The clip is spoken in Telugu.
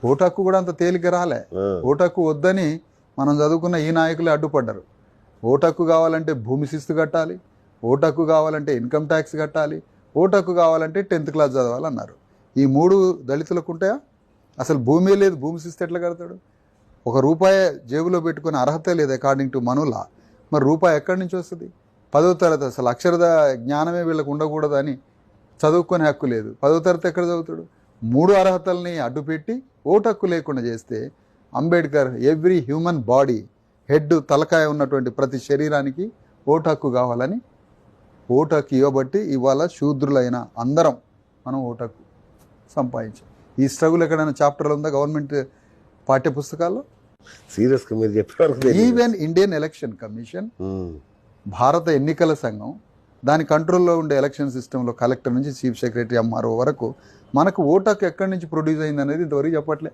ఓటు హక్కు కూడా అంత తేలిక రాలే. ఓటు హక్కు వద్దని మనం చదువుకున్న ఈ నాయకులే అడ్డుపడ్డారు. ఓటు హక్కు కావాలంటే భూమి శిస్తు కట్టాలి, ఓటు హక్కు కావాలంటే ఇన్కమ్ ట్యాక్స్ కట్టాలి, ఓటు హక్కు కావాలంటే 10th క్లాస్ చదవాలన్నారు. ఈ 3 దళితులకు ఉంటాయా? అసలు భూమి లేదు, భూమి శిస్తు ఎట్లా కడతాడు? ₹1 జేబులో పెట్టుకునే అర్హత లేదు అకార్డింగ్ టు మనులా. మరి రూపాయి ఎక్కడి నుంచి వస్తుంది? 10వ తరగతి అసలు అక్షరద జ్ఞానమే వీళ్ళకు ఉండకూడదని చదువుకునే హక్కు లేదు. 10వ తరగతి ఎక్కడ చదువుతాడు? 3 అర్హతల్ని అడ్డుపెట్టి ఓటు హక్కు లేకుండా చేస్తే Ambedkar every human body head తలకాయ ఉన్నటువంటి ప్రతి శరీరానికి ఓటు హక్కు కావాలని ఓటు హక్కు ఇవ్వబట్టి ఇవాళ శూద్రులైన అందరం మనం ఓటు హక్కు సంపాదించాం. ఈ స్ట్రగుల్ ఎక్కడైనా చాప్టర్లో ఉందా గవర్నమెంట్ పాఠ్యపుస్తకాల్లో? సీరియస్గా మీరు చెప్పారు. ఈవెన్ ఇండియన్ ఎలక్షన్ కమిషన్, భారత ఎన్నికల సంఘం, దాని కంట్రోల్లో ఉండే ఎలక్షన్ సిస్టంలో కలెక్టర్ నుంచి చీఫ్ సెక్రటరీ ఎంఆర్ఓ వరకు మనకు ఓటు హక్కు ఎక్కడి నుంచి ప్రొడ్యూస్ అయింది అనేది ఇంతవరకు చెప్పట్లే.